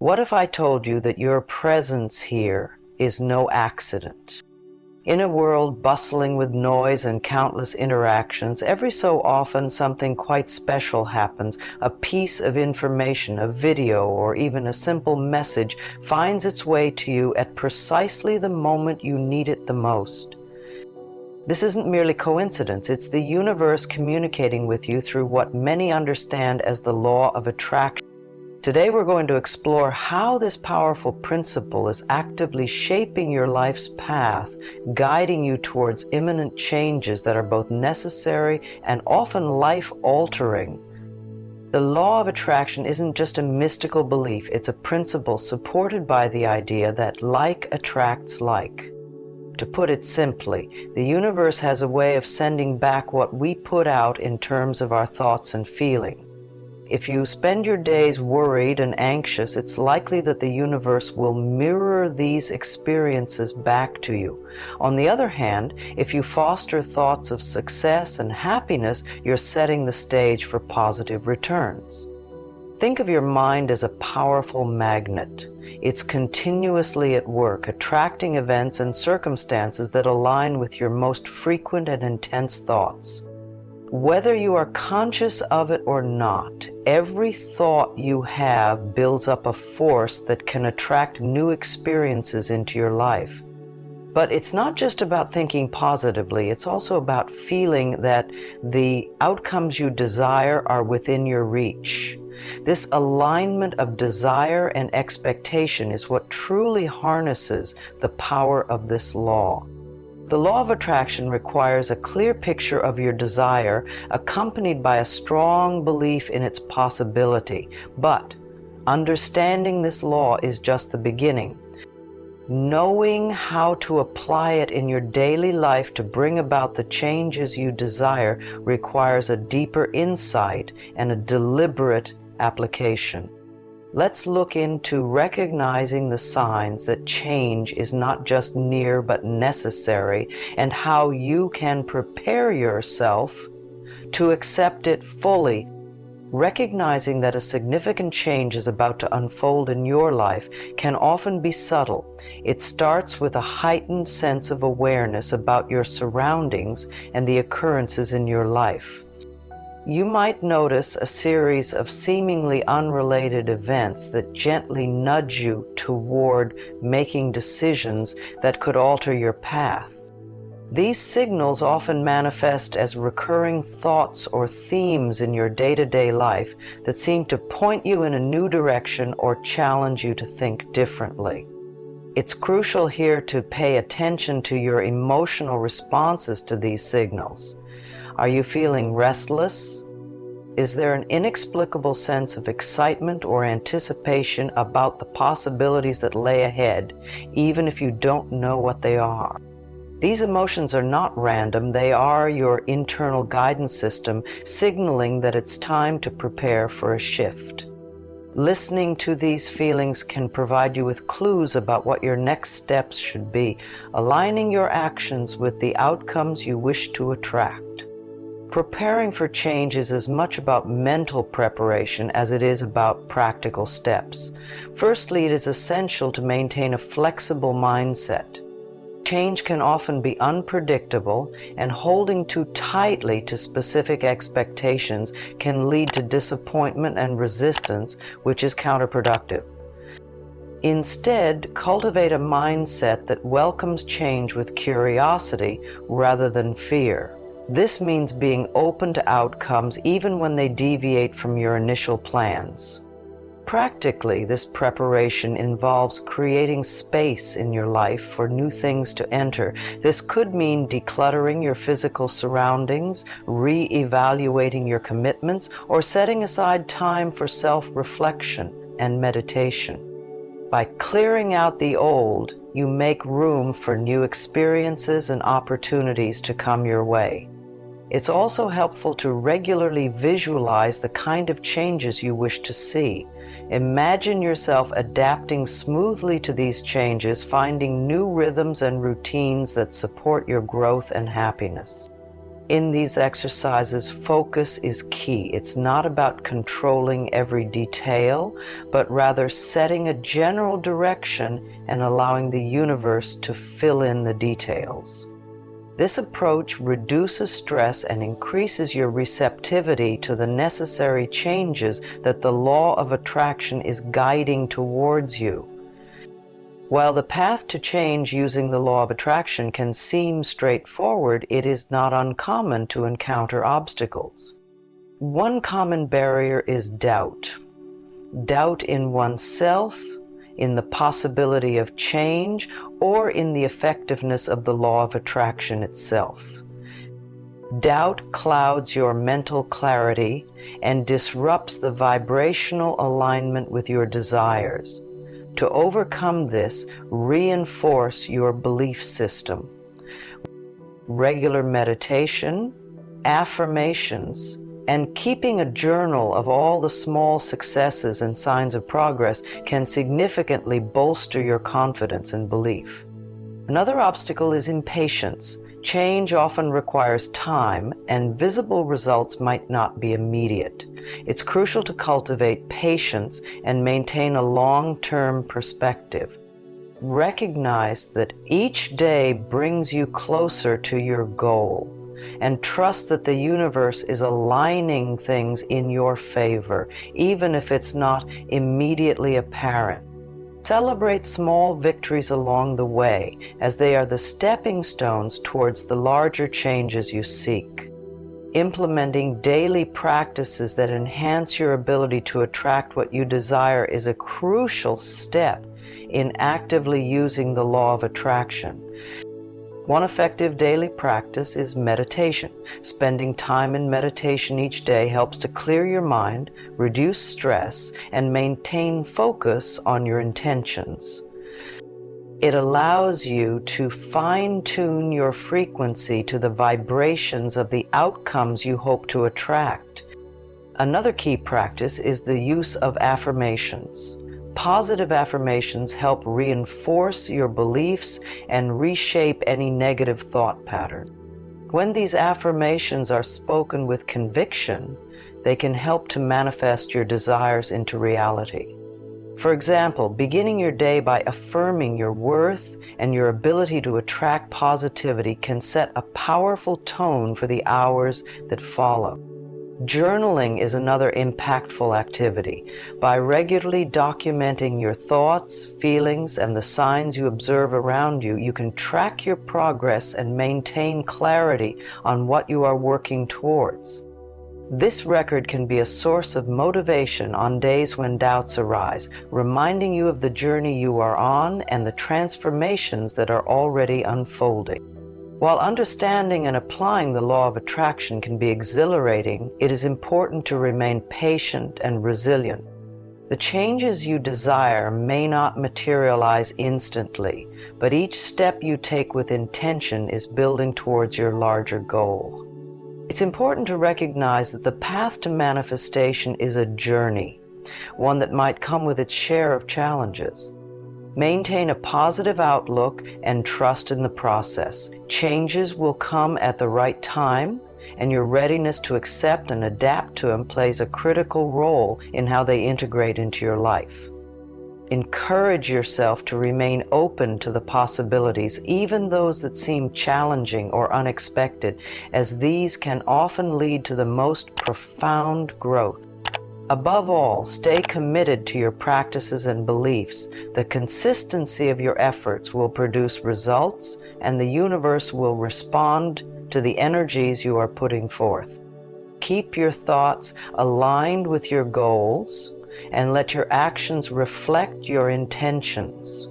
What if I told you that your presence here is no accident? In a world bustling with noise and countless interactions, every so often something quite special happens. A piece of information, a video, or even a simple message finds its way to you at precisely the moment you need it the most. This isn't merely coincidence, it's the universe communicating with you through what many understand as the law of attraction. Today we're going to explore how this powerful principle is actively shaping your life's path, guiding you towards imminent changes that are both necessary and often life-altering. The law of attraction isn't just a mystical belief, it's a principle supported by the idea that like attracts like. To put it simply, the universe has a way of sending back what we put out in terms of our thoughts and feelings. If you spend your days worried and anxious, it's likely that the universe will mirror these experiences back to you. On the other hand, if you foster thoughts of success and happiness, you're setting the stage for positive returns. Think of your mind as a powerful magnet. It's continuously at work, attracting events and circumstances that align with your most frequent and intense thoughts. Whether you are conscious of it or not, every thought you have builds up a force that can attract new experiences into your life. But it's not just about thinking positively, it's also about feeling that the outcomes you desire are within your reach. This alignment of desire and expectation is what truly harnesses the power of this law. The law of attraction requires a clear picture of your desire, accompanied by a strong belief in its possibility. But understanding this law is just the beginning. Knowing how to apply it in your daily life to bring about the changes you desire requires a deeper insight and a deliberate application. Let's look into recognizing the signs that change is not just near but necessary, and how you can prepare yourself to accept it fully. Recognizing that a significant change is about to unfold in your life can often be subtle. It starts with a heightened sense of awareness about your surroundings and the occurrences in your life. You might notice a series of seemingly unrelated events that gently nudge you toward making decisions that could alter your path. These signals often manifest as recurring thoughts or themes in your day-to-day life that seem to point you in a new direction or challenge you to think differently. It's crucial here to pay attention to your emotional responses to these signals. Are you feeling restless? Is there an inexplicable sense of excitement or anticipation about the possibilities that lay ahead, even if you don't know what they are? These emotions are not random, they are your internal guidance system signaling that it's time to prepare for a shift. Listening to these feelings can provide you with clues about what your next steps should be, aligning your actions with the outcomes you wish to attract. Preparing for change is as much about mental preparation as it is about practical steps. Firstly, it is essential to maintain a flexible mindset. Change can often be unpredictable, and holding too tightly to specific expectations can lead to disappointment and resistance, which is counterproductive. Instead, cultivate a mindset that welcomes change with curiosity rather than fear. This means being open to outcomes even when they deviate from your initial plans. Practically, this preparation involves creating space in your life for new things to enter. This could mean decluttering your physical surroundings, re-evaluating your commitments, or setting aside time for self-reflection and meditation. By clearing out the old, you make room for new experiences and opportunities to come your way. It's also helpful to regularly visualize the kind of changes you wish to see. Imagine yourself adapting smoothly to these changes, finding new rhythms and routines that support your growth and happiness. In these exercises, focus is key. It's not about controlling every detail, but rather setting a general direction and allowing the universe to fill in the details. This approach reduces stress and increases your receptivity to the necessary changes that the law of attraction is guiding towards you. While the path to change using the law of attraction can seem straightforward, it is not uncommon to encounter obstacles. One common barrier is doubt. Doubt in oneself, in the possibility of change, or in the effectiveness of the law of attraction itself. Doubt clouds your mental clarity and disrupts the vibrational alignment with your desires. To overcome this, reinforce your belief system. Regular meditation, affirmations, and keeping a journal of all the small successes and signs of progress can significantly bolster your confidence and belief. Another obstacle is impatience. Change often requires time, and visible results might not be immediate. It's crucial to cultivate patience and maintain a long-term perspective. Recognize that each day brings you closer to your goal, and trust that the universe is aligning things in your favor, even if it's not immediately apparent. Celebrate small victories along the way, as they are the stepping stones towards the larger changes you seek. Implementing daily practices that enhance your ability to attract what you desire is a crucial step in actively using the law of attraction. One effective daily practice is meditation. Spending time in meditation each day helps to clear your mind, reduce stress, and maintain focus on your intentions. It allows you to fine-tune your frequency to the vibrations of the outcomes you hope to attract. Another key practice is the use of affirmations. Positive affirmations help reinforce your beliefs and reshape any negative thought pattern. When these affirmations are spoken with conviction, they can help to manifest your desires into reality. For example, beginning your day by affirming your worth and your ability to attract positivity can set a powerful tone for the hours that follow. Journaling is another impactful activity. By regularly documenting your thoughts, feelings, and the signs you observe around you, you can track your progress and maintain clarity on what you are working towards. This record can be a source of motivation on days when doubts arise, reminding you of the journey you are on and the transformations that are already unfolding. While understanding and applying the law of attraction can be exhilarating, it is important to remain patient and resilient. The changes you desire may not materialize instantly, but each step you take with intention is building towards your larger goal. It's important to recognize that the path to manifestation is a journey, one that might come with its share of challenges. Maintain a positive outlook and trust in the process. Changes will come at the right time, and your readiness to accept and adapt to them plays a critical role in how they integrate into your life. Encourage yourself to remain open to the possibilities, even those that seem challenging or unexpected, as these can often lead to the most profound growth. Above all, stay committed to your practices and beliefs. The consistency of your efforts will produce results, and the universe will respond to the energies you are putting forth. Keep your thoughts aligned with your goals, and let your actions reflect your intentions.